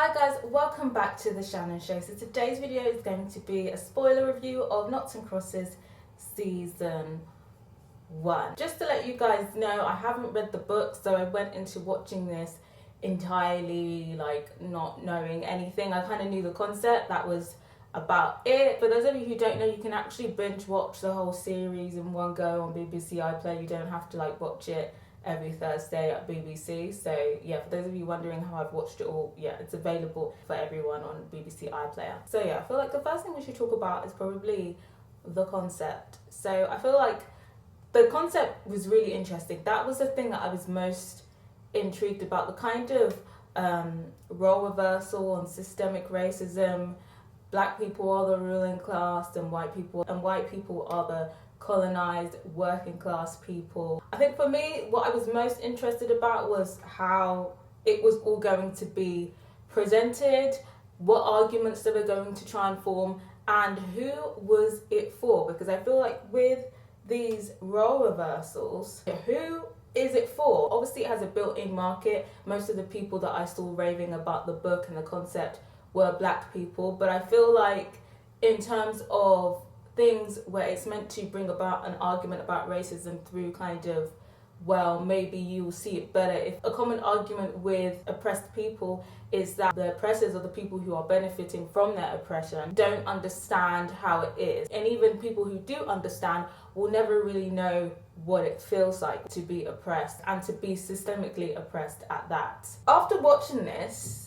Hi guys, welcome back to the Shannon Show. So today's video is going to be a spoiler review of Noughts and Crosses Season 1. Just to let you guys know, I haven't read the book, so I went into watching this entirely not knowing anything. I kind of knew the concept, that was about it. For those of you who don't know, you can actually binge watch the whole series in one go on BBC iPlayer. You don't have to watch it every Thursday at BBC. So yeah, for those of you wondering how I've watched it all, yeah, it's available for everyone on BBC iPlayer. So yeah, I feel like the first thing we should talk about is probably the concept. So I feel like the concept was really interesting. That was the thing that I was most intrigued about, the kind of role reversal on systemic racism. Black people are the ruling class and white people are the colonized working class people. I think for me, what I was most interested about was how it was all going to be presented, what arguments they were going to try and form, and who was it for. Because I feel like with these role reversals, who is it for? Obviously it has a built-in market. Most of the people that I saw raving about the book and the concept were black people, but I feel like in terms of things where it's meant to bring about an argument about racism through maybe you'll see it better if a common argument with oppressed people is that the oppressors or the people who are benefiting from their oppression don't understand how it is. And even people who do understand will never really know what it feels like to be oppressed and to be systemically oppressed at that. After watching this,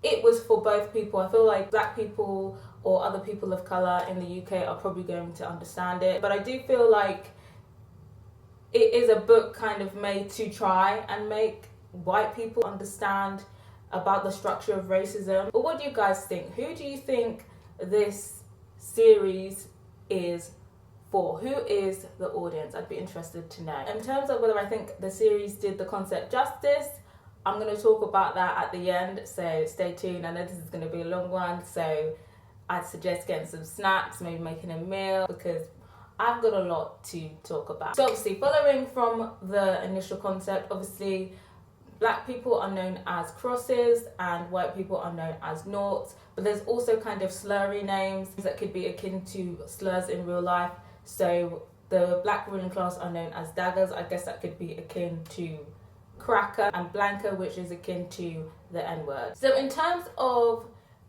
it was for both people. I feel like black people or other people of colour in the UK are probably going to understand it. But I do feel like it is a book kind of made to try and make white people understand about the structure of racism. But what do you guys think? Who do you think this series is for? Who is the audience? I'd be interested to know. In terms of whether I think the series did the concept justice, I'm going to talk about that at the end, so stay tuned. I know this is going to be a long one, so I'd suggest getting some snacks, maybe making a meal, because I've got a lot to talk about. So obviously, following from the initial concept, obviously black people are known as crosses and white people are known as noughts, but there's also kind of slurry names that could be akin to slurs in real life. So the black ruling class are known as daggers. I guess that could be akin to cracker, and blanca, which is akin to the N-word. So in terms of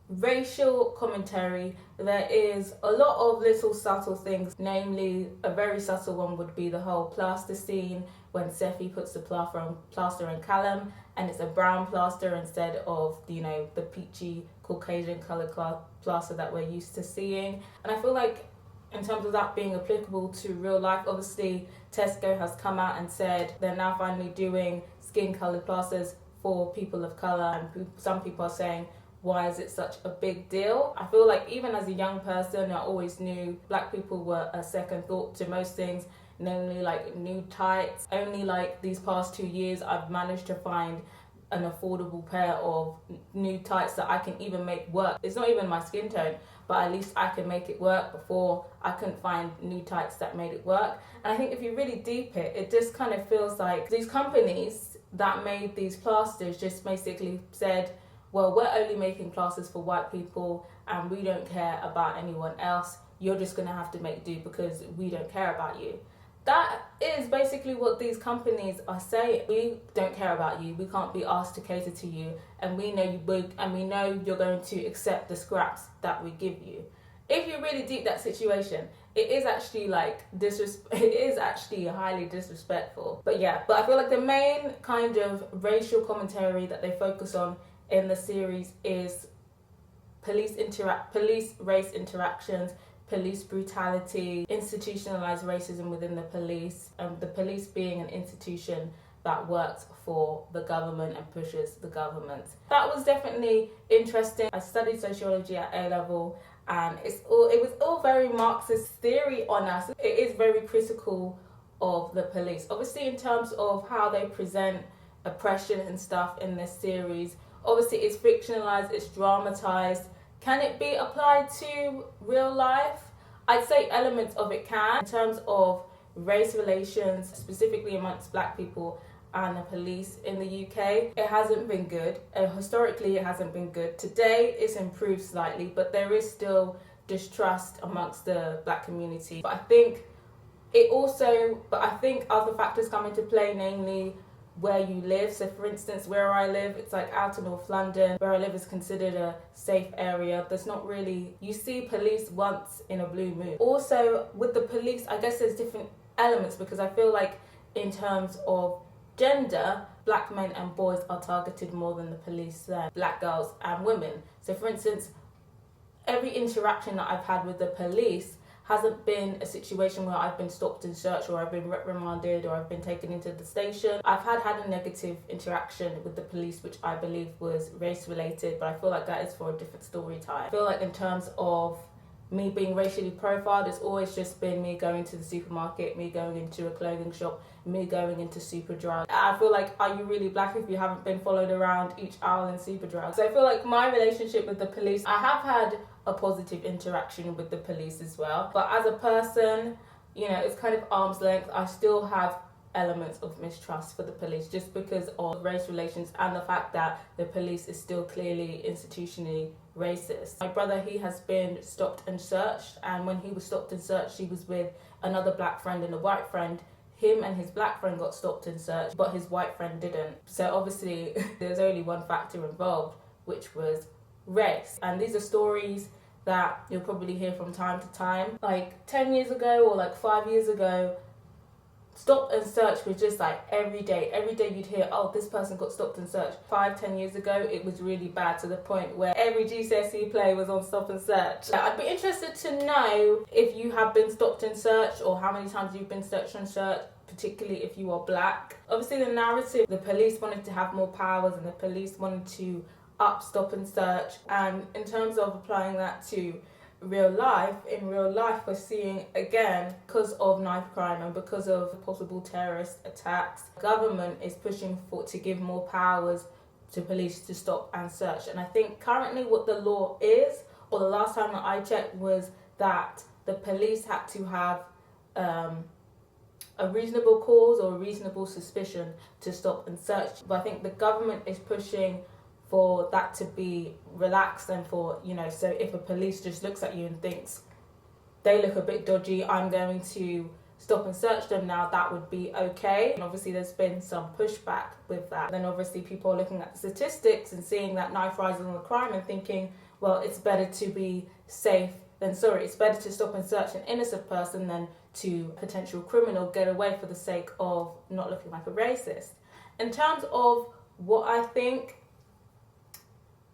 racial commentary, there is a lot of little subtle things, namely a very subtle one would be the whole plaster scene when Sophie puts the plaster in Callum and it's a brown plaster instead of the peachy Caucasian colour plaster that we're used to seeing. And I feel like in terms of that being applicable to real life, obviously Tesco has come out and said they're now finally doing skin coloured plasters for people of colour, and some people are saying, why is it such a big deal? I feel like even as a young person, I always knew black people were a second thought to most things, namely nude tights. Only these past 2 years I've managed to find an affordable pair of nude tights that I can even make work. It's not even my skin tone, but at least I can make it work. Before, I couldn't find nude tights that made it work. And I think if you really deep it, it just kind of feels like these companies that made these plasters just basically said, well, we're only making plasters for white people and we don't care about anyone else. You're just going to have to make do because we don't care about you. That is basically what these companies are saying. We don't care about you. We can't be asked to cater to you, and we know we know you're going to accept the scraps that we give you. If you really deep that situation, it is actually it is actually highly disrespectful. But I feel like the main kind of racial commentary that they focus on in the series is police race interactions, police brutality, institutionalized racism within the police, and the police being an institution that works for the government and pushes the government. That was definitely interesting. I studied sociology at A-level, and it was all very Marxist theory on us. It is very critical of the police. Obviously, in terms of how they present oppression and stuff in this series, obviously it's fictionalized, it's dramatized. Can it be applied to real life? I'd say elements of it can. In terms of race relations, specifically amongst black people, and the police in the UK. It hasn't been good. Historically, it hasn't been good. Today, it's improved slightly, but there is still distrust amongst the black community. But I think other factors come into play, namely where you live. So for instance, where I live, it's like outer North London. Where I live is considered a safe area. There's not really, you see police once in a blue moon. Also with the police, I guess there's different elements, because I feel like in terms of gender, black men and boys are targeted more than the police than black girls and women. So for instance, every interaction that I've had with the police hasn't been a situation where I've been stopped and searched, or I've been reprimanded, or I've been taken into the station. I've had a negative interaction with the police, which I believe was race related, but I feel like that is for a different story time. I feel like in terms of me being racially profiled, it's always just been me going to the supermarket, me going into a clothing shop, me going into Superdrug. I feel like, are you really black if you haven't been followed around each aisle in Superdrug? So I feel like my relationship with the police, I have had a positive interaction with the police as well. But as a person, you know, it's kind of arm's length. I still have elements of mistrust for the police just because of race relations and the fact that the police is still clearly institutionally racist. My brother, he has been stopped and searched, and when he was stopped and searched, he was with another black friend and a white friend. Him and his black friend got stopped and searched, but his white friend didn't. So obviously there's only one factor involved, which was race. And these are stories that you'll probably hear from time to time. Like 10 years ago or like 5 years ago, stop and search was just like every day you'd hear, oh, this person got stopped and searched. 5-10 years ago, it was really bad, to the point where every GCSE play was on stop and search. I'd be interested to know if you have been stopped and searched, or how many times you've been stopped and searched, particularly if you are black. Obviously the narrative, the police wanted to have more powers, and the police wanted to up stop and search. And in terms of applying that to real life, in real life we're seeing, again, because of knife crime and because of possible terrorist attacks, government is pushing to give more powers to police to stop and search. And I think currently what the law is, or the last time that I checked, was that the police had to have a reasonable cause or a reasonable suspicion to stop and search. But I think the government is pushing for that to be relaxed, and for, you know, so if a police just looks at you and thinks they look a bit dodgy, I'm going to stop and search them now, that would be okay. And obviously there's been some pushback with that. Then obviously people are looking at the statistics and seeing that knife rises on the crime and thinking, well, it's better to be safe than sorry. It's better to stop and search an innocent person than to potential criminal get away for the sake of not looking like a racist. In terms of what I think,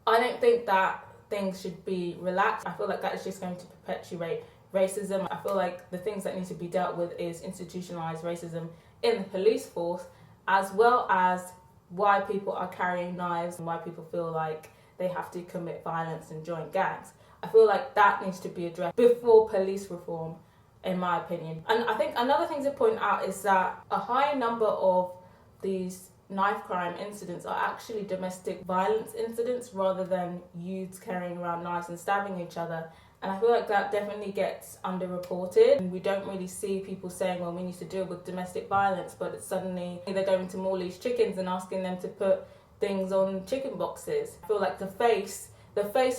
I don't think that things should be relaxed. I feel like that is just going to perpetuate racism. I feel like the things that need to be dealt with is institutionalized racism in the police force, as well as why people are carrying knives and why people feel like they have to commit violence and join gangs. I feel like that needs to be addressed before police reform, in my opinion. And I think another thing to point out is that a high number of these knife crime incidents are actually domestic violence incidents, rather than youths carrying around knives and stabbing each other. And I feel like that definitely gets underreported, and we don't really see people saying, well, we need to deal with domestic violence, but it's suddenly they're going to Morley's Chickens and asking them to put things on chicken boxes. I feel like the face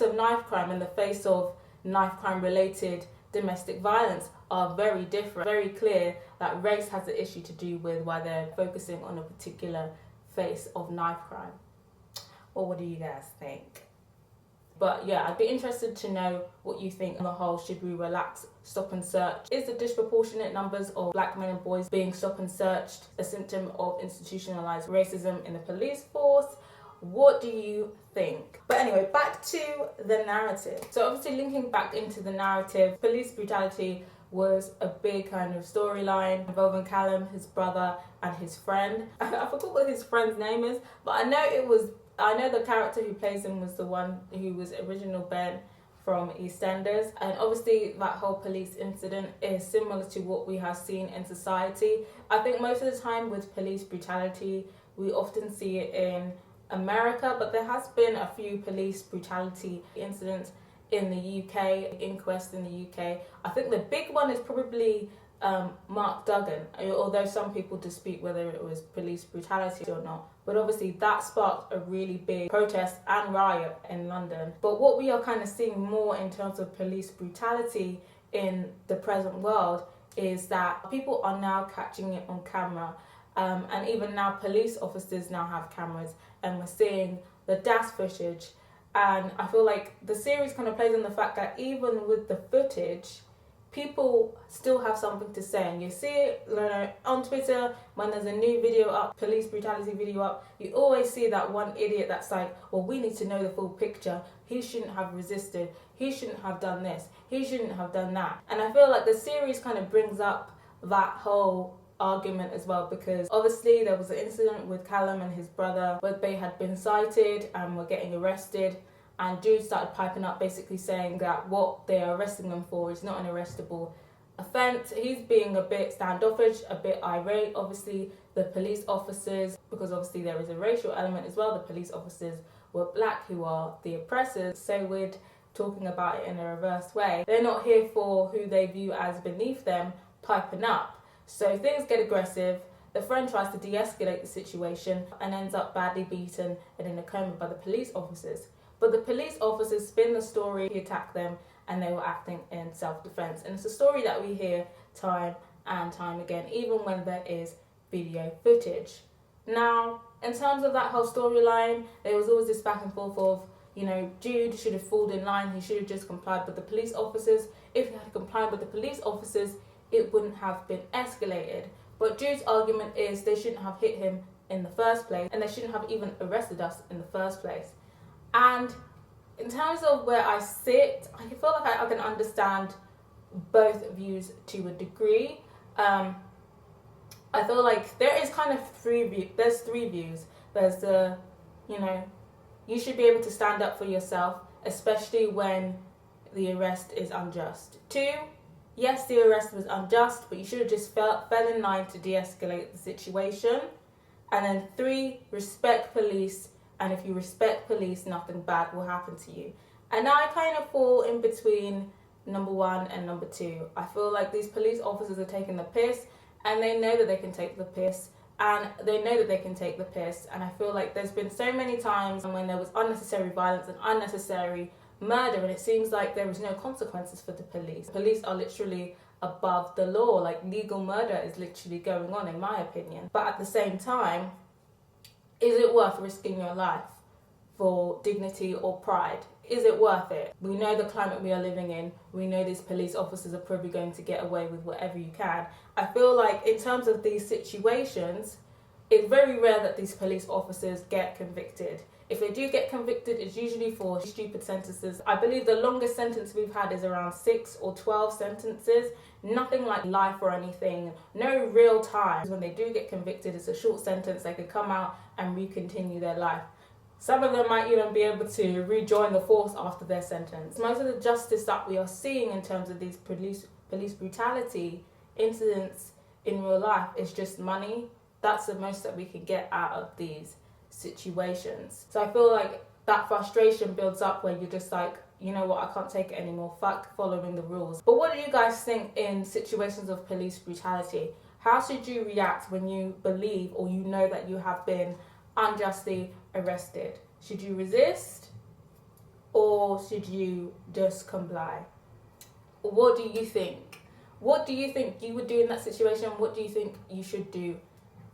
of knife crime and the face of knife crime related domestic violence are very different. Very clear that race has an issue to do with why they're focusing on a particular face of knife crime. Well, what do you guys think? But yeah, I'd be interested to know what you think on the whole. Should we relax stop and search? Is the disproportionate numbers of black men and boys being stop and searched a symptom of institutionalized racism in the police force? What do you think? But anyway, back to the narrative. So obviously linking back into the narrative, police brutality was a big kind of storyline involving Callum, his brother, and his friend. I forgot what his friend's name is, but I know the character who plays him was the one who was original Ben from EastEnders. And obviously that whole police incident is similar to what we have seen in society. I think most of the time with police brutality, we often see it in America, but there has been a few police brutality incidents in the UK, inquest in the UK. I think the big one is probably Mark Duggan, although some people dispute whether it was police brutality or not. But obviously that sparked a really big protest and riot in London. But what we are kind of seeing more in terms of police brutality in the present world is that people are now catching it on camera. And even now police officers now have cameras, and we're seeing the DAS footage. And I feel like the series kind of plays on the fact that even with the footage, people still have something to say. And you see it, you know, on Twitter when there's a new video up, police brutality video up, you always see that one idiot that's like, well, we need to know the full picture. He shouldn't have resisted. He shouldn't have done this. He shouldn't have done that. And I feel like the series kind of brings up that whole argument as well, because obviously there was an incident with Callum and his brother where they had been cited and were getting arrested, and Jude started piping up basically saying that what they are arresting them for is not an arrestable offence. He's being a bit standoffish, a bit irate. Obviously the police officers, because obviously there is a racial element as well, the police officers were black who are the oppressors, so we're talking about it in a reverse way. They're not here for who they view as beneath them piping up. So things get aggressive. The friend tries to de-escalate the situation and ends up badly beaten and in a coma by the police officers. But the police officers spin the story, he attacked them, and they were acting in self-defense. And it's a story that we hear time and time again, even when there is video footage. Now, in terms of that whole storyline, there was always this back and forth of, you know, Jude should have fallen in line, he should have just complied with the police officers. If he had complied with the police officers, it wouldn't have been escalated. But Jude's argument is they shouldn't have hit him in the first place, and they shouldn't have even arrested us in the first place. And in terms of where I sit, I feel like I can understand both views to a degree. I feel like there is kind of three views. There's the, you know, you should be able to stand up for yourself, especially when the arrest is unjust. 2, yes, the arrest was unjust, but you should have just fell in line to de-escalate the situation. And then 3, respect police, and if you respect police, nothing bad will happen to you. And I kind of fall in between number 1 and number 2. I feel like these police officers are taking the piss, and they know that they can take the piss, and I feel like there's been so many times when there was unnecessary violence and unnecessary murder, and it seems like there is no consequences for the police. Police are literally above the law. Like, legal murder is literally going on, in my opinion. But at the same time, is it worth risking your life for dignity or pride? Is it worth it? We know the climate we are living in. We know these police officers are probably going to get away with whatever you can. I feel like in terms of these situations, it's very rare that these police officers get convicted. If they do get convicted, it's usually for stupid sentences. I believe the longest sentence we've had is around 6 or 12 sentences. Nothing like life or anything. No real time. When they do get convicted, it's a short sentence. They could come out and re-continue their life. Some of them might even be able to rejoin the force after their sentence. Most of the justice that we are seeing in terms of these police brutality incidents in real life is just money. That's the most that we can get out of these situations. So I feel like that frustration builds up where you're just like, you know what, I can't take it anymore, fuck following the rules. But what do you guys think in situations of police brutality? How should you react when you believe or you know that you have been unjustly arrested? Should you resist or should you just comply? What do you think? What do you think you would do in that situation? What do you think you should do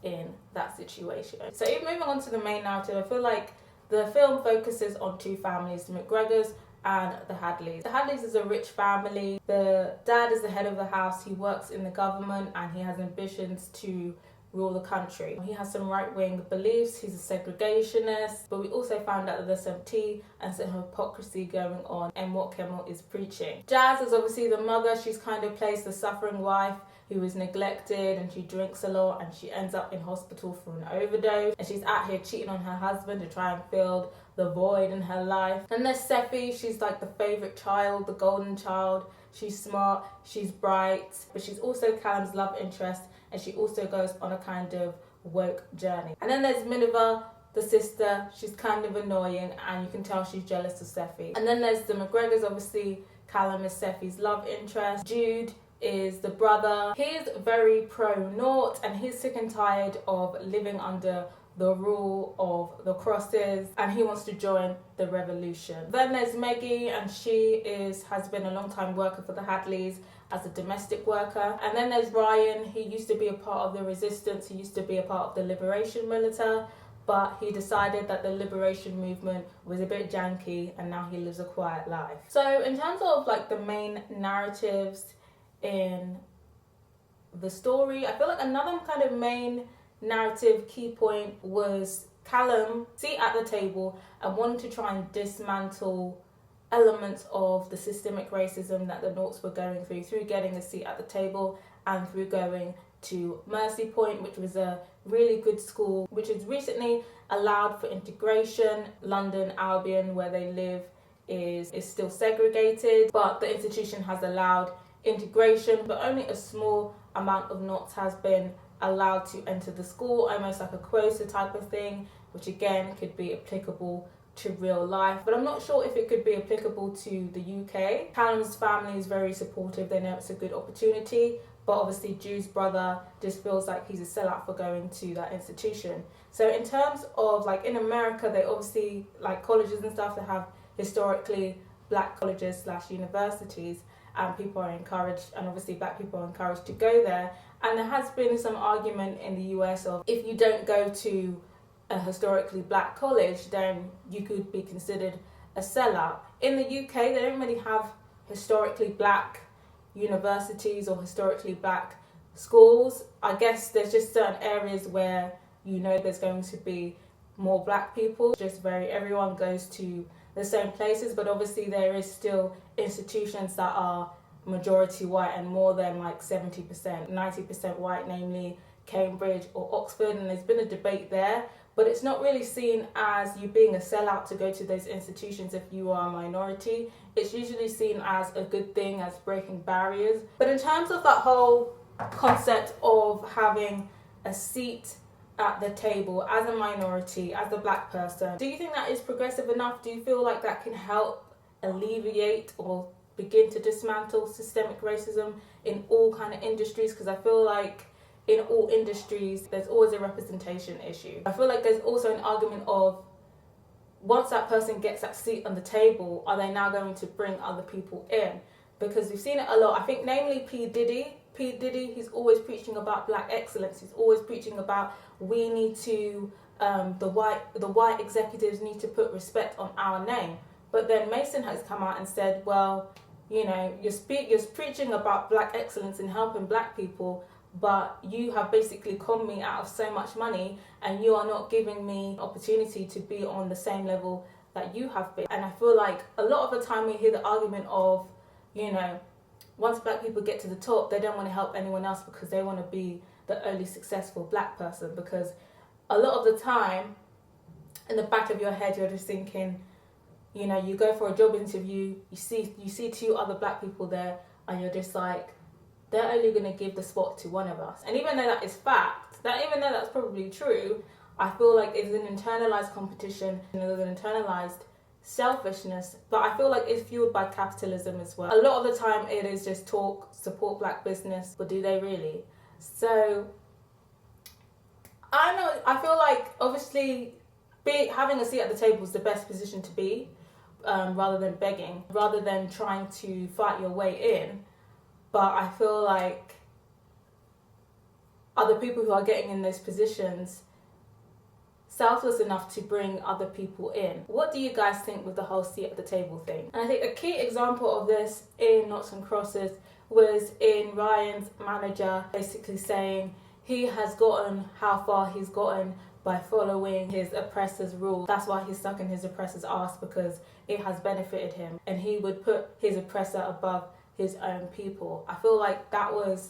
in that situation? So even moving on to the main narrative, I feel like the film focuses on 2 families, the McGregors and the Hadleys. The Hadleys is a rich family. The dad is the head of the house. He works in the government and he has ambitions to rule the country. He has some right-wing beliefs. He's a segregationist, but we also found out that there's some tea and some hypocrisy going on in what Kemal is preaching. Jazz is obviously the mother. She's kind of plays the suffering wife who is neglected, and she drinks a lot and she ends up in hospital for an overdose, and she's out here cheating on her husband to try and fill the void in her life. And there's Sophie. She's like the favourite child, the golden child. She's smart, she's bright, but she's also Callum's love interest, and she also goes on a kind of woke journey. And then there's Minerva, the sister. She's kind of annoying and you can tell she's jealous of Sophie. And then there's the McGregors. Obviously Callum is Sophie's love interest. Jude is the brother. He's very pro-Noughts and he's sick and tired of living under the rule of the Crosses, and he wants to join the revolution. Then there's Meggy, and she has been a long time worker for the Hadleys as a domestic worker. And then there's Ryan. He used to be a part of the resistance, he used to be a part of the liberation militia, but he decided that the liberation movement was a bit janky and now he lives a quiet life. So in terms of like the main narratives in the story, I feel like another kind of main narrative key point was Callum seat at the table and wanting to try and dismantle elements of the systemic racism that the Noughts were going through getting a seat at the table and through going to Mercy Point, which was a really good school which has recently allowed for integration. London Albion, where they live, is still segregated, but the institution has allowed integration, but only a small amount of Noughts has been allowed to enter the school, almost like a quota type of thing, which again could be applicable to real life, but I'm not sure if it could be applicable to the UK. Callum's family is very supportive, they know it's a good opportunity, but obviously Jude's brother just feels like he's a sellout for going to that institution. So in terms of like in America, they obviously like colleges and stuff that have historically black colleges / universities, and people are encouraged, and obviously black people are encouraged to go there. And there has been some argument in the US of if you don't go to a historically black college, then you could be considered a sellout. In the UK, they don't really have historically black universities or historically black schools. I guess there's just certain areas where you know there's going to be more black people. Everyone goes to the same places, but obviously there is still institutions that are majority white and more than like 70%, 90% white, namely Cambridge or Oxford, and there's been a debate there, but it's not really seen as you being a sellout to go to those institutions if you are a minority. It's usually seen as a good thing, as breaking barriers. But in terms of that whole concept of having a seat at the table as a minority, as a black person, do you think that is progressive enough? Do you feel like that can help alleviate or begin to dismantle systemic racism in all kind of industries? Because I feel like in all industries there's always a representation issue. I feel like there's also an argument of once that person gets that seat on the table, are they now going to bring other people in? Because we've seen it a lot. I think namely P. Diddy, he's always preaching about black excellence. He's always preaching about we need to, the white executives need to put respect on our name. But then Mason has come out and said, well, you know, you're preaching about black excellence and helping black people, but you have basically conned me out of so much money and you are not giving me opportunity to be on the same level that you have been. And I feel like a lot of the time we hear the argument of, you know, once black people get to the top, they don't want to help anyone else because they want to be the only successful black person. Because a lot of the time, in the back of your head, you're just thinking, you know, you go for a job interview, you see two other black people there, and you're just like, they're only going to give the spot to one of us. And even though that is fact, even though that's probably true, I feel like it's an internalized competition, and there's an internalized selfishness, but I feel like it's fueled by capitalism as well. A lot of the time it is just talk, support black business, but do they really? So I feel like obviously having a seat at the table is the best position to be, rather than begging, rather than trying to fight your way in. But I feel like other people who are getting in those positions selfless enough to bring other people in. What do you guys think with the whole seat at the table thing? And I think a key example of this in Noughts and Crosses was in Ryan's manager basically saying he has gotten how far he's gotten by following his oppressor's rules. That's why he's stuck in his oppressor's ass, because it has benefited him, and he would put his oppressor above his own people. I feel like that was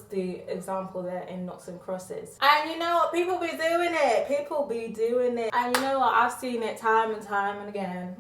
the example there in Noughts and Crosses. And you know what? People be doing it. And you know what? I've seen it time and time and again.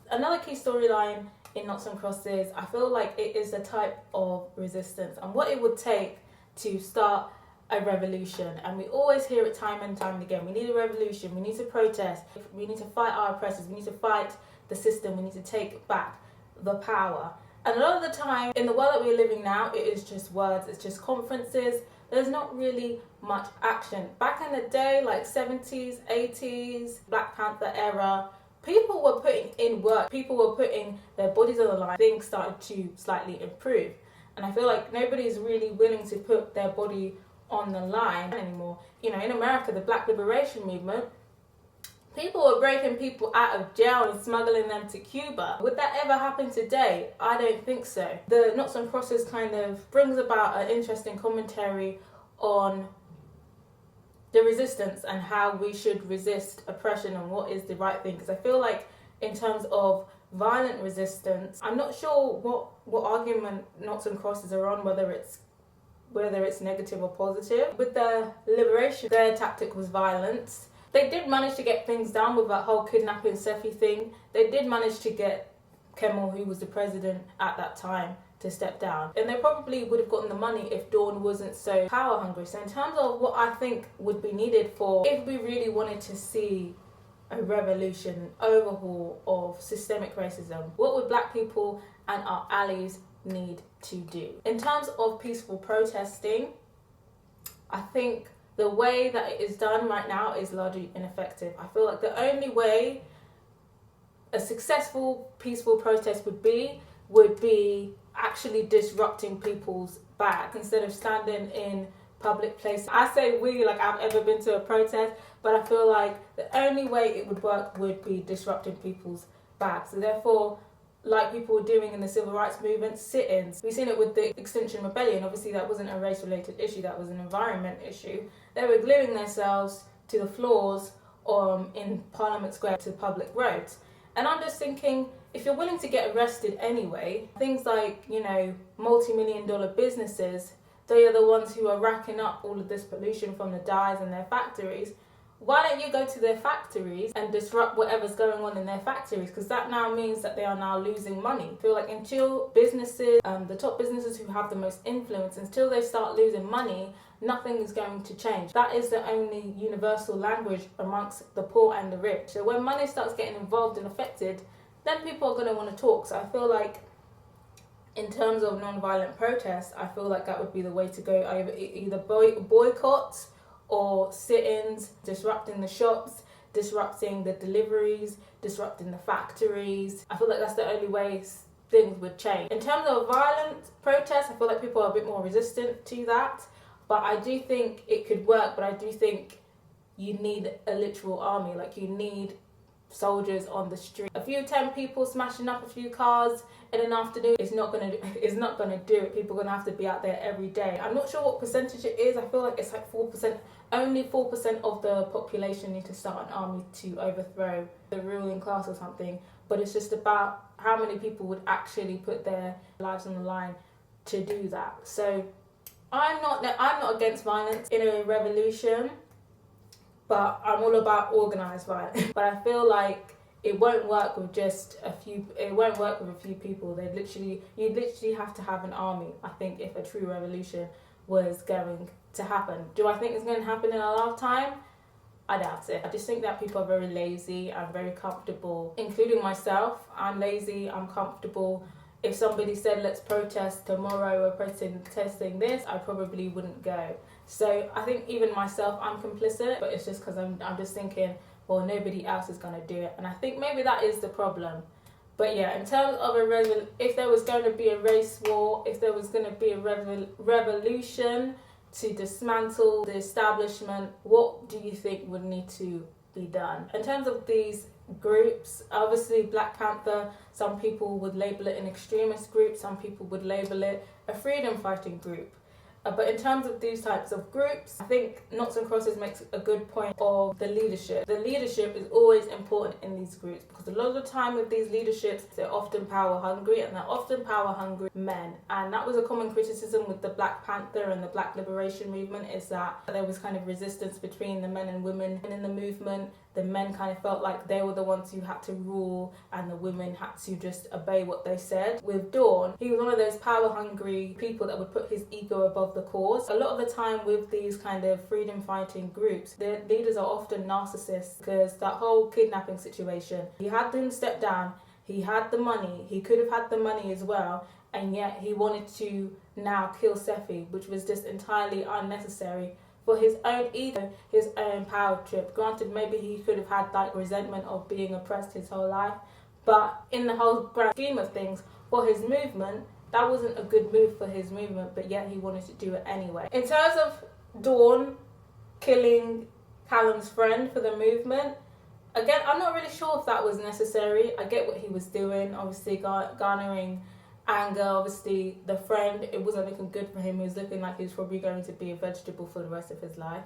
Another key storyline in Noughts and Crosses, I feel like it is a type of resistance and what it would take to start a revolution. And we always hear it time and time again. We need a revolution. We need to protest. We need to fight our oppressors. We need to fight the system. We need to take back the power. And a lot of the time, in the world that we're living now, it is just words, it's just conferences. There's not really much action. Back in the day, like 70s, 80s, Black Panther era, people were putting in work. People were putting their bodies on the line. Things started to slightly improve. And I feel like nobody's really willing to put their body on the line anymore. You know, in America, the Black Liberation Movement, people were breaking people out of jail and smuggling them to Cuba. Would that ever happen today? I don't think so. The Noughts and Crosses kind of brings about an interesting commentary on the resistance and how we should resist oppression and what is the right thing. Because I feel like in terms of violent resistance, I'm not sure what argument Noughts and Crosses are on, whether it's negative or positive. With the liberation, their tactic was violence. They did manage to get things done with that whole kidnapping Sophie thing. They did manage to get Kemal, who was the president at that time, to step down. And they probably would have gotten the money if Dawn wasn't so power hungry. So in terms of what I think would be needed for, if we really wanted to see a revolution, overhaul of systemic racism, what would Black people and our allies need to do? In terms of peaceful protesting, I think the way that it is done right now is largely ineffective. I feel like the only way a successful peaceful protest would be actually disrupting people's back instead of standing in public places. I say we, like I've ever been to a protest, but I feel like the only way it would work would be disrupting people's backs. So therefore, like people were doing in the civil rights movement, sit-ins. We've seen it with the Extinction Rebellion. Obviously that wasn't a race-related issue, that was an environment issue. They were gluing themselves to the floors in Parliament Square to public roads. And I'm just thinking, if you're willing to get arrested anyway, things like, you know, multi-million-dollar businesses, they are the ones who are racking up all of this pollution from the dyes in their factories. Why don't you go to their factories and disrupt whatever's going on in their factories? Because that now means that they are now losing money. I feel like until businesses, the top businesses who have the most influence, until they start losing money, nothing is going to change. That is the only universal language amongst the poor and the rich. So when money starts getting involved and affected, then people are going to want to talk. So I feel like in terms of non-violent protests, I feel like that would be the way to go. Either boycotts or sit-ins, disrupting the shops, disrupting the deliveries, disrupting the factories. I feel like that's the only way things would change. In terms of violent protests, I feel like people are a bit more resistant to that. But I do think it could work, but I do think you need a literal army. Like, you need soldiers on the street. 10 people smashing up a few cars in an afternoon is not gonna do it. People are gonna have to be out there every day. I'm not sure what percentage it is. I feel like it's like 4%. Only 4% of the population need to start an army to overthrow the ruling class or something. But it's just about how many people would actually put their lives on the line to do that. So I'm not against violence in a revolution, but I'm all about organised violence. But I feel like it won't work with just a few. It won't work with a few people. You'd literally have to have an army, I think, if a true revolution was going to happen. Do I think it's going to happen in our lifetime? I doubt it. I just think that people are very lazy and very comfortable, including myself. I'm lazy, I'm comfortable. If somebody said, let's protest tomorrow, we're protesting this, I probably wouldn't go. So I think even myself, I'm complicit, but it's just because I'm just thinking, well, nobody else is going to do it. And I think maybe that is the problem. But yeah, in terms of if there was going to be a race war, if there was going to be a revolution to dismantle the establishment, what do you think would need to be done? In terms of these groups, obviously Black Panther, some people would label it an extremist group, some people would label it a freedom fighting group. But in terms of these types of groups, I think Noughts and Crosses makes a good point of the leadership. The leadership is always important in these groups because a lot of the time with these leaderships, they're often power hungry, and they're often power hungry men. And that was a common criticism with the Black Panther and the Black Liberation Movement, is that there was kind of resistance between the men and women in the movement. The men kind of felt like they were the ones who had to rule and the women had to just obey what they said. With Dawn, he was one of those power hungry people that would put his ego above the cause. A lot of the time with these kind of freedom fighting groups, the leaders are often narcissists, because that whole kidnapping situation, he had them step down, He had the money. He could have had the money as well, and yet he wanted to now kill Sophie, which was just entirely unnecessary for his own ego, his own power trip. Granted, maybe he could have had like resentment of being oppressed his whole life, but in the whole grand scheme of things, for his movement, that wasn't a good move for his movement, but yet he wanted to do it anyway. In terms of Dawn killing Callum's friend for the movement, again, I'm not really sure if that was necessary. I get what he was doing, obviously garnering anger. Obviously, the friend, it wasn't looking good for him. He was looking like he was probably going to be a vegetable for the rest of his life.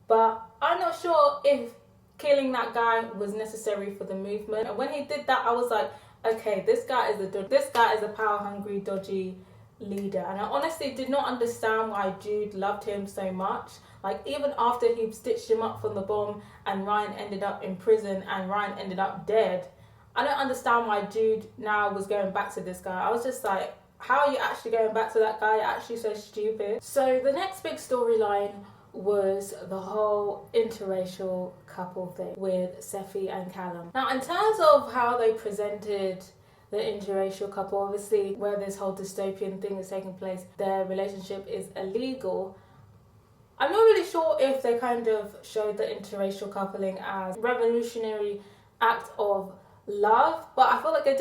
But I'm not sure if killing that guy was necessary for the movement. And when he did that, I was like, okay, this guy is a power-hungry, dodgy leader. And I honestly did not understand why Jude loved him so much. Like, even after he stitched him up from the bomb and Ryan ended up in prison and Ryan ended up dead, I don't understand why Jude now was going back to this guy. I was just like, how are you actually going back to that guy? You're actually so stupid. So the next big storyline was the whole interracial couple thing with Sophie and Callum. Now, in terms of how they presented the interracial couple, obviously where this whole dystopian thing is taking place, their relationship is illegal. I'm not really sure if they kind of showed the interracial coupling as a revolutionary act of love, but I feel like there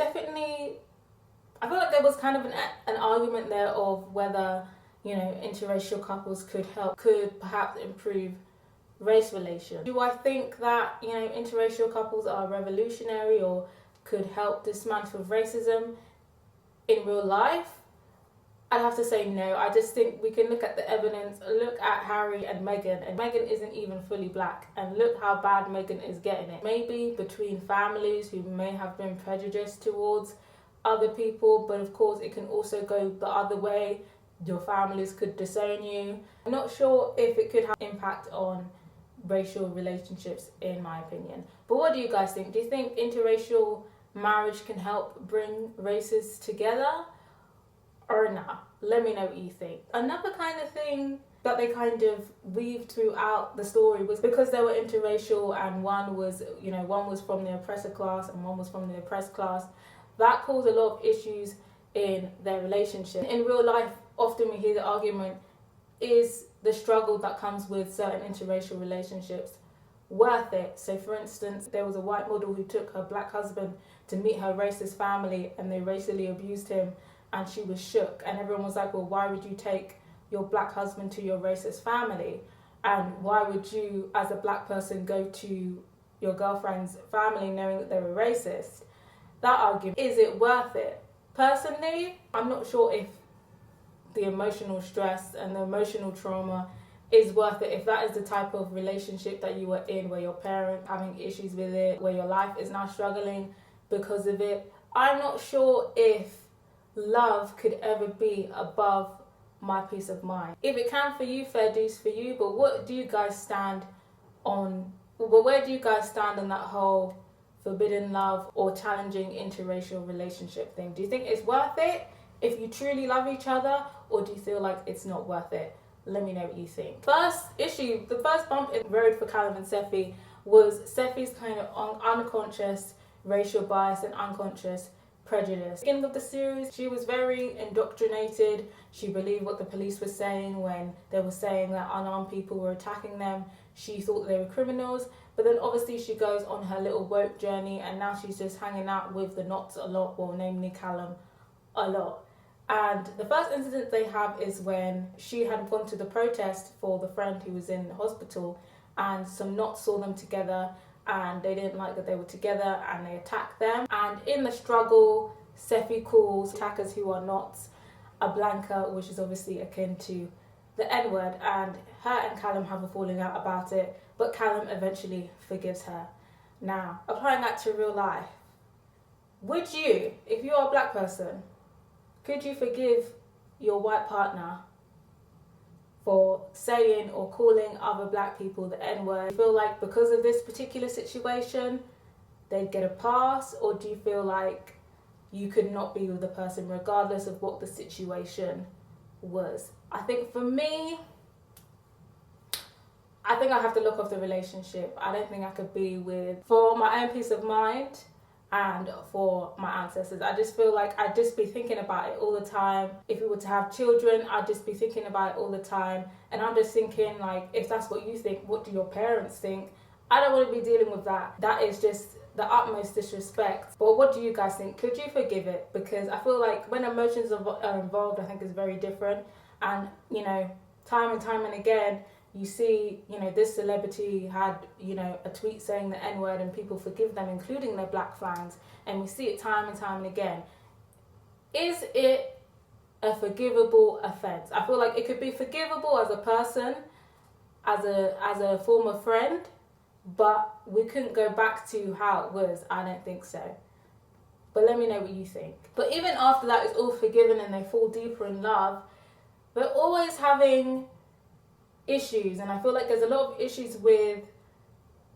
was kind of an argument there of whether, you know, interracial couples could perhaps improve race relations. Do I think that, you know, interracial couples are revolutionary or could help dismantle racism in real life? I'd have to say no. I just think we can look at the evidence, look at Harry and Meghan, and Meghan isn't even fully black, and look how bad Meghan is getting it. Maybe between families who may have been prejudiced towards other people, but of course it can also go the other way. Your families could disown you. I'm not sure if it could have impact on racial relationships, in my opinion. But what do you guys think? Do you think interracial marriage can help bring races together? Or not? Let me know what you think. Another kind of thing that they kind of weaved throughout the story was because they were interracial and one was from the oppressor class and one was from the oppressed class, that caused a lot of issues in their relationship. In real life, often we hear the argument, is the struggle that comes with certain interracial relationships worth it? So for instance, there was a white model who took her black husband to meet her racist family and they racially abused him, and she was shook, and everyone was like, well, why would you take your black husband to your racist family? And why would you, as a black person, go to your girlfriend's family knowing that they were racist? That argument, is it worth it? Personally, I'm not sure if the emotional stress and the emotional trauma is worth it. If that is the type of relationship that you were in, where your parents having issues with it, where your life is now struggling because of it, I'm not sure if love could ever be above my peace of mind. If it can for you, fair dues for you, but what do you guys stand on? But where do you guys stand on that whole forbidden love or challenging interracial relationship thing? Do you think it's worth it if you truly love each other, or do you feel like it's not worth it? Let me know what you think. The first bump in the road for Callum and Sophie was Sophie's kind of unconscious racial bias and unconscious prejudice. At the beginning of the series, she was very indoctrinated. She believed what the police were saying when they were saying that unarmed people were attacking them. She thought they were criminals. But then obviously she goes on her little woke journey, and now she's just hanging out with the Noughts a lot, well, namely Callum a lot. And the first incident they have is when she had gone to the protest for the friend who was in the hospital, and some Noughts saw them together and they didn't like that they were together and they attacked them. And in the struggle, Sophie calls attackers who are Noughts a blanker, which is obviously akin to the N-word, and her and Callum have a falling out about it, but Callum eventually forgives her. Now, applying that to real life, would you, if you are a black person, could you forgive your white partner for saying or calling other black people the N-word? Do you feel like because of this particular situation, they'd get a pass? Or do you feel like you could not be with the person regardless of what the situation was? I think for me, I have to look off the relationship. I don't think I could be with, for my own peace of mind and for my ancestors. I just feel like I'd just be thinking about it all the time. If we were to have children, I'd just be thinking about it all the time. And I'm just thinking, like, if that's what you think, what do your parents think? I don't want to be dealing with that. That is just the utmost disrespect. But what do you guys think? Could you forgive it? Because I feel like when emotions are involved, I think it's very different. And, you know, time and again, you see, you know, this celebrity had, you know, a tweet saying the N-word and people forgive them, including their black fans. And we see it time and again. Is it a forgivable offence? I feel like it could be forgivable as a person, as a former friend, but we couldn't go back to how it was. I don't think so. But let me know what you think. But even after that, it's all forgiven and they fall deeper in love. We're always having issues, and I feel like there's a lot of issues with,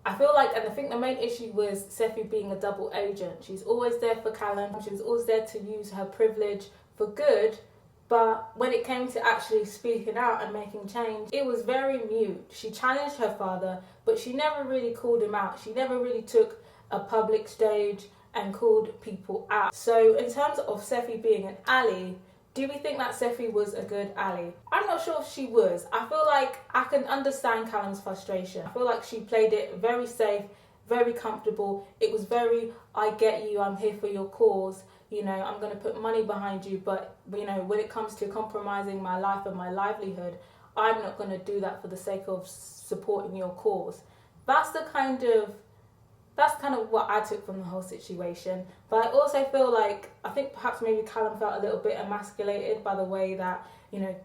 I think the main issue was Sophie being a double agent. She's always there for Callum, she was always there to use her privilege for good, but when it came to actually speaking out and making change, it was very mute. She challenged her father, but she never really called him out. She never really took a public stage and called people out. So in terms of Sophie being an ally, do we think that Sophie was a good ally? I'm not sure if she was. I feel like I can understand Callum's frustration. I feel like she played it very safe, very comfortable. It was very, I get you, I'm here for your cause. You know, I'm going to put money behind you, but, you know, when it comes to compromising my life and my livelihood, I'm not going to do that for the sake of supporting your cause. That's kind of what I took from the whole situation. But I also feel like, I think perhaps maybe Callum felt a little bit emasculated by the way that, you know,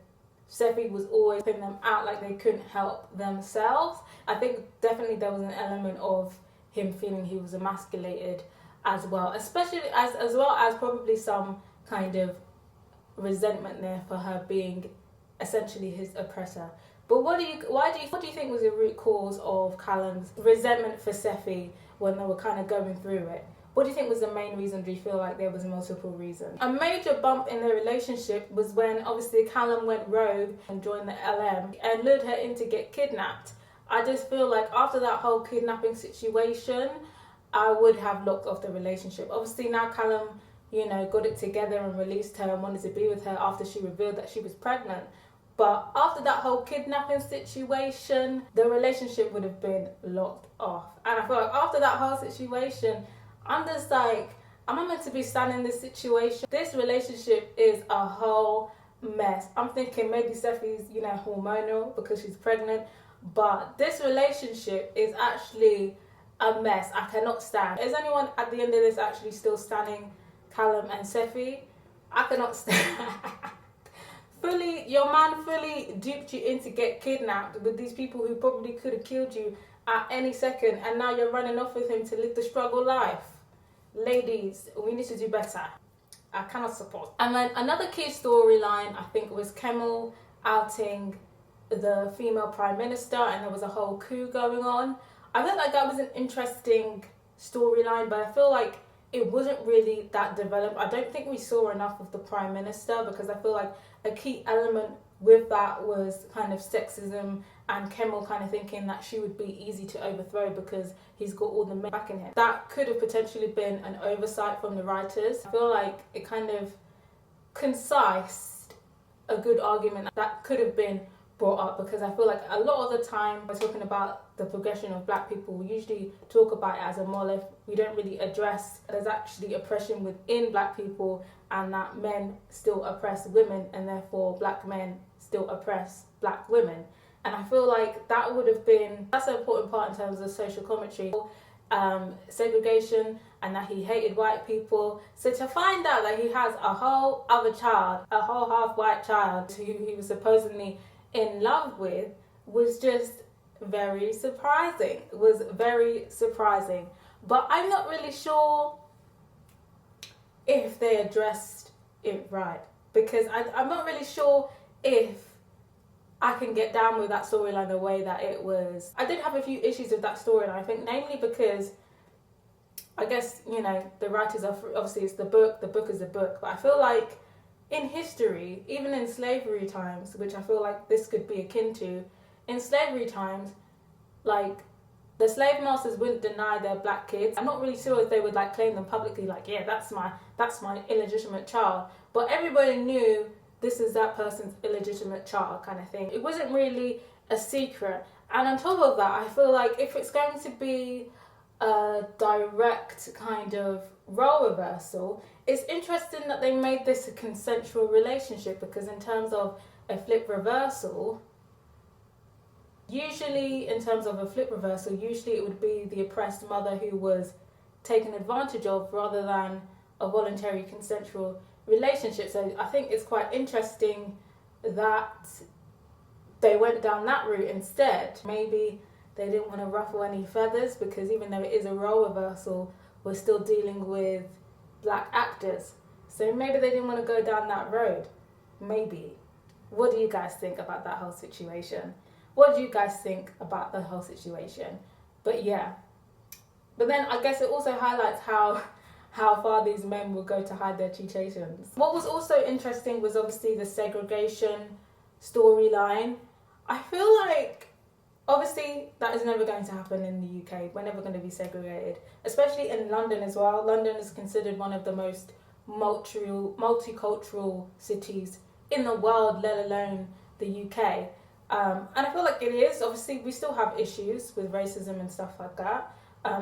Sophie was always putting them out like they couldn't help themselves. I think definitely there was an element of him feeling he was emasculated as well, especially as well as probably some kind of resentment there for her being essentially his oppressor. But what do you think was the root cause of Callum's resentment for Sophie when they were kind of going through it? What do you think was the main reason? Do you feel like there was multiple reasons? A major bump in their relationship was when obviously Callum went rogue and joined the LM and lured her in to get kidnapped. I just feel like after that whole kidnapping situation, I would have locked off the relationship. Obviously now Callum, you know, got it together and released her and wanted to be with her after she revealed that she was pregnant. But after that whole kidnapping situation, the relationship would have been locked off. And I feel like after that whole situation, I'm just like, am I meant to be standing in this situation? This relationship is a whole mess. I'm thinking maybe Sophie's, you know, hormonal because she's pregnant. But this relationship is actually a mess. I cannot stand. Is anyone at the end of this actually still standing Callum and Sophie? I cannot stand. Your man fully duped you in to get kidnapped with these people who probably could have killed you at any second, and now you're running off with him to live the struggle life. Ladies, we need to do better. I cannot support. And then another key storyline, I think, was Kemal outing the female prime minister, and there was a whole coup going on. I felt like that was an interesting storyline, but I feel like it wasn't really that developed. I don't think we saw enough of the prime minister, because I feel like a key element with that was kind of sexism and Kemal kind of thinking that she would be easy to overthrow because he's got all the men backing him. That could have potentially been an oversight from the writers. I feel like it kind of concised a good argument that could have been brought up, because I feel like a lot of the time we're talking about the progression of black people, we usually talk about it as a monolith. We don't really address there's actually oppression within black people, and that men still oppress women, and therefore black men still oppress black women. And I feel like that's an important part in terms of social commentary. Segregation, and that he hated white people. So to find out that he has a whole other child, a whole half white child who he was supposedly in love with, was just very surprising. But I'm not really sure if they addressed it right, because I'm not really sure if I can get down with that storyline the way that it was. I did have a few issues with that storyline, I think, namely because I guess, you know, the writers are, obviously it's the book is a book, but I feel like in history, even in slavery times, which I feel like this could be akin to, in slavery times, like, The slave masters wouldn't deny their black kids. I'm not really sure if they would like claim them publicly, like, yeah, that's my illegitimate child. But everybody knew this is that person's illegitimate child, kind of thing. It wasn't really a secret. And on top of that, I feel like if it's going to be a direct kind of role reversal, it's interesting that they made this a consensual relationship, because in terms of a flip reversal, usually it would be the oppressed mother who was taken advantage of rather than a voluntary consensual relationship. So I think it's quite interesting that they went down that route instead. Maybe they didn't want to ruffle any feathers, because even though it is a role reversal, we're still dealing with black actors. So maybe they didn't want to go down that road. Maybe. What do you guys think about that whole situation? What do you guys think about the whole situation? But yeah. But then I guess it also highlights how far these men will go to hide their cheatations. What was also interesting was obviously the segregation storyline. I feel like obviously that is never going to happen in the UK. We're never going to be segregated, especially in London as well. London is considered one of the most multicultural cities in the world, let alone the UK. And I feel like it is. Obviously, we still have issues with racism and stuff like that.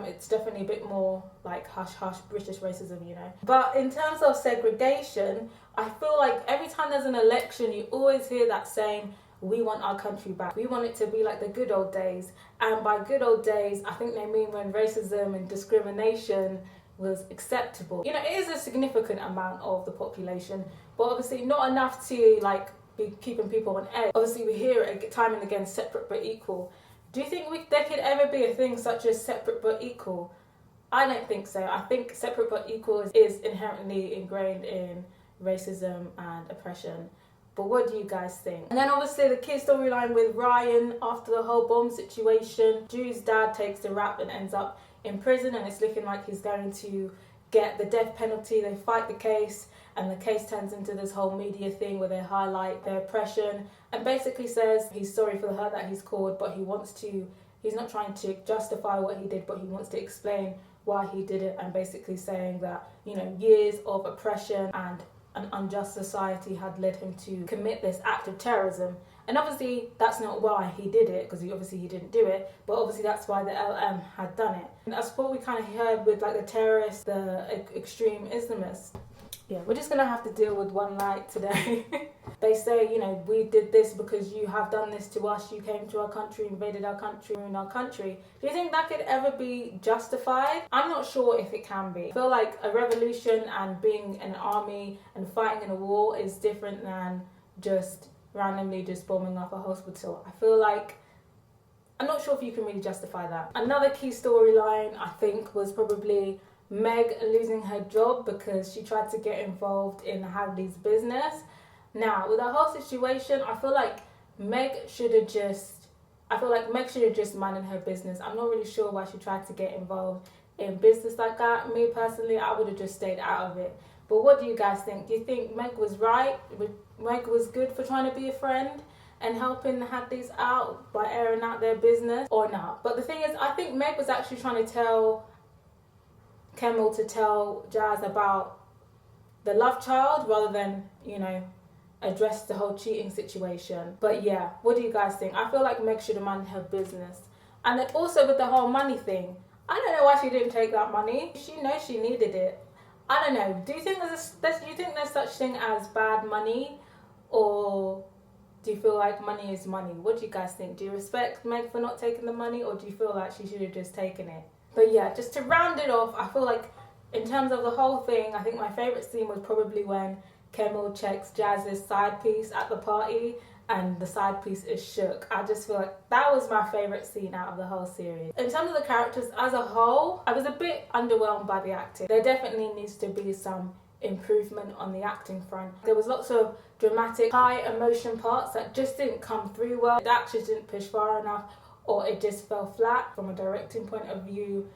It's definitely a bit more like hush-hush British racism, you know. But in terms of segregation, I feel like every time there's an election, you always hear that saying, we want our country back. We want it to be like the good old days. And by good old days, I think they mean when racism and discrimination was acceptable. You know, it is a significant amount of the population, but obviously not enough to like be keeping people on edge. Obviously we hear it time and again, separate but equal. Do you think there could ever be a thing such as separate but equal? I don't think so. I think separate but equal is inherently ingrained in racism and oppression. But what do you guys think? And then obviously the kid storyline with Ryan after the whole bomb situation. Drew's dad takes the rap and ends up in prison, and it's looking like he's going to get the death penalty. They fight the case, and the case turns into this whole media thing where they highlight their oppression and basically says he's sorry for the hurt that he's caused, but he's not trying to justify what he did, but he wants to explain why he did it, and basically saying that, you know, years of oppression and an unjust society had led him to commit this act of terrorism. And obviously that's not why he did it, because he didn't do it, but obviously that's why the LM had done it. And that's what we kind of heard with like the terrorists, the extreme Islamists. Yeah, we're just gonna have to deal with one light today. They say, you know, we did this because you have done this to us, you came to our country, invaded our country, ruined our country. Do you think that could ever be justified? I'm not sure if it can be. I feel like a revolution and being an army and fighting in a war is different than just randomly just bombing up a hospital. I feel like, I'm not sure if you can really justify that. Another key storyline, I think, was probably Meg losing her job because she tried to get involved in Hadley's business. Now, with the whole situation, I feel like Meg should have just minded her business. I'm not really sure why she tried to get involved in business like that. Me personally, I would have just stayed out of it. But what do you guys think? Do you think Meg was right? Meg was good for trying to be a friend and helping the Hadleys out by airing out their business, or not? But the thing is, I think Meg was actually trying to tell Kemal to tell Jazz about the love child rather than, you know, address the whole cheating situation. But yeah, what do you guys think? I feel like Meg should have minded her business. And then also with the whole money thing, I don't know why she didn't take that money. She knows she needed it. I don't know. Do you think there's such thing as bad money, or do you feel like money is money? What do you guys think? Do you respect Meg for not taking the money, or do you feel like she should have just taken it? But yeah, just to round it off, I feel like in terms of the whole thing, I think my favourite scene was probably when Kemal checks Jazz's side piece at the party and the side piece is shook. I just feel like that was my favourite scene out of the whole series. In terms of the characters as a whole, I was a bit underwhelmed by the acting. There definitely needs to be some improvement on the acting front. There was lots of dramatic, high emotion parts that just didn't come through well. The actors didn't push far enough, or it just fell flat. From a directing point of view,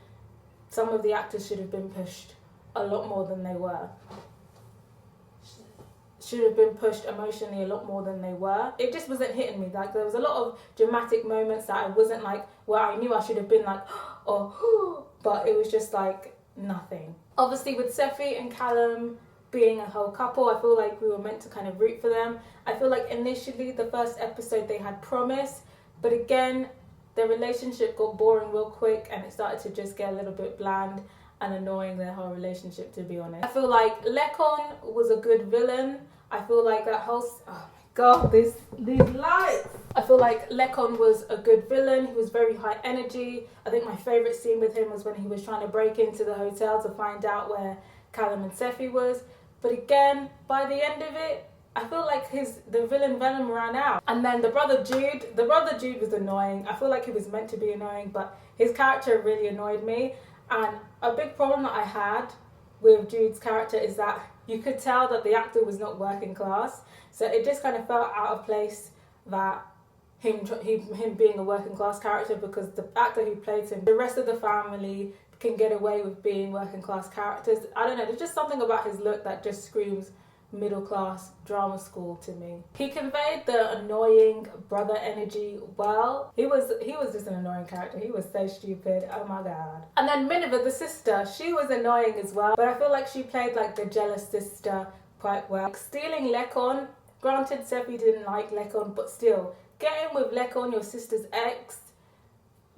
some of the actors should have been pushed a lot more than they were. should have been pushed emotionally a lot more than they were. It just wasn't hitting me. Like, there was a lot of dramatic moments that I wasn't like, where I knew I should have been like, oh, but it was just like nothing. Obviously with Sophie and Callum being a whole couple, I feel like we were meant to kind of root for them. I feel like initially the first episode they had promise, but again, their relationship got boring real quick and it started to just get a little bit bland and annoying, their whole relationship, to be honest. I feel like Lekon was a good villain. I feel like that whole... Oh my god, these lights! I feel like Lekon was a good villain. He was very high energy. I think my favourite scene with him was when he was trying to break into the hotel to find out where Callum and Sophie was. But again, by the end of it, I feel like the villain venom ran out. And then the brother Jude was annoying. I feel like he was meant to be annoying, but his character really annoyed me. And a big problem that I had with Jude's character is that you could tell that the actor was not working class. So it just kind of felt out of place that him being a working class character, because the actor who played him, the rest of the family can get away with being working class characters. I don't know, there's just something about his look that just screams middle class drama school to me. He conveyed the annoying brother energy well. He was just an annoying character. He was so stupid. Oh my god. And then Minerva, the sister, she was annoying as well, but I feel like she played like the jealous sister quite well. Like, stealing Lekon, granted Sophie didn't like Lekon, but still, getting with Lekon, your sister's ex,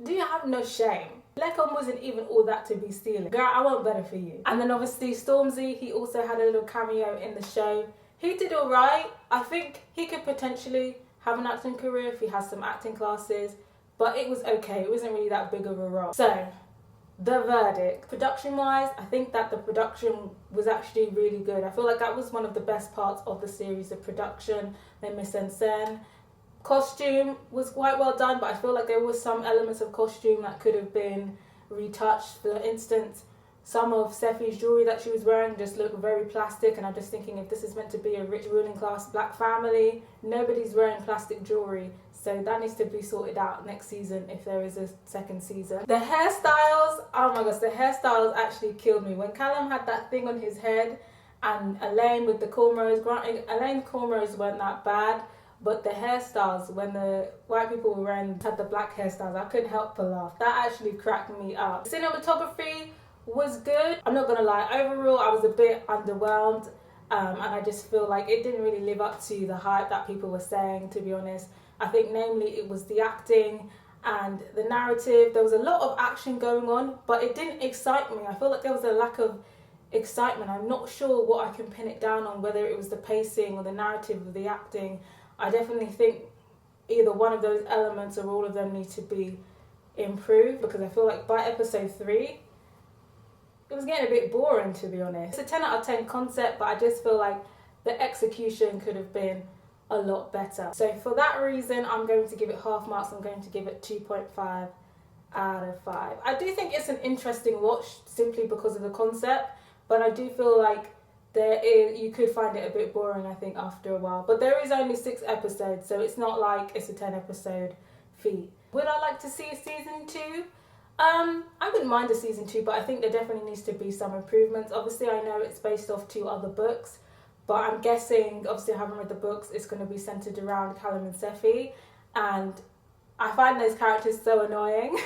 do you have no shame? Lekon wasn't even all that to be stealing. Girl, I want better for you. And then obviously Stormzy, he also had a little cameo in the show. He did alright. I think he could potentially have an acting career if he has some acting classes, but it was okay. It wasn't really that big of a role. So, the verdict. Production-wise, I think that the production was actually really good. I feel like that was one of the best parts of the series, the production, the mise-en-scène. Costume was quite well done, but I feel like there was some elements of costume that could have been retouched. For instance, some of Sophie's jewellery that she was wearing just looked very plastic, and I'm just thinking, if this is meant to be a rich ruling class black family, nobody's wearing plastic jewellery, so that needs to be sorted out next season if there is a second season. The hairstyles, oh my gosh, the hairstyles actually killed me. When Callum had that thing on his head and Elaine with the cornrows, granted Elaine's cornrows weren't that bad, but the hairstyles, when the white people were had the black hairstyles, I couldn't help but laugh. That actually cracked me up. Cinematography was good. I'm not gonna lie, overall I was a bit underwhelmed, and I just feel like it didn't really live up to the hype that people were saying, to be honest. I think namely it was the acting and the narrative. There was a lot of action going on, but it didn't excite me. I feel like there was a lack of excitement. I'm not sure what I can pin it down on, whether it was the pacing or the narrative of the acting. I definitely think either one of those elements or all of them need to be improved, because I feel like by episode 3, it was getting a bit boring, to be honest. It's a 10 out of 10 concept, but I just feel like the execution could have been a lot better. So for that reason, I'm going to give it half marks. I'm going to give it 2.5 out of 5. I do think it's an interesting watch simply because of the concept, but I do feel like you could find it a bit boring, I think, after a while. But there is only 6 episodes, so it's not like it's a 10 episode feat. Would I like to see a season 2? I wouldn't mind a season 2, but I think there definitely needs to be some improvements. Obviously, I know it's based off 2 other books, but I'm guessing, obviously I haven't read the books, it's going to be centered around Callum and Sophie, and I find those characters so annoying.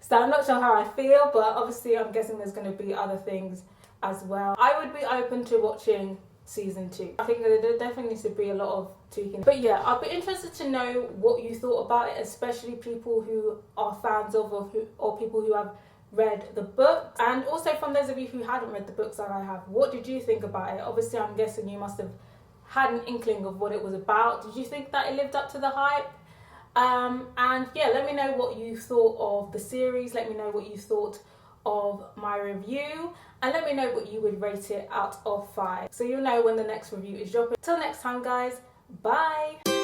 So I'm not sure how I feel, but obviously I'm guessing there's going to be other things as well. I would be open to watching season 2. I think that there definitely needs to be a lot of tweaking. But yeah, I'd be interested to know what you thought about it, especially people who are fans of or people who have read the book. And also from those of you who hadn't read the books like I have, what did you think about it? Obviously I'm guessing you must have had an inkling of what it was about. Did you think that it lived up to the hype? And yeah, let me know what you thought of the series. Let me know what you thought of my review, and let me know what you would rate it out of 5, so you'll know when the next review is dropping. Till next time guys, bye.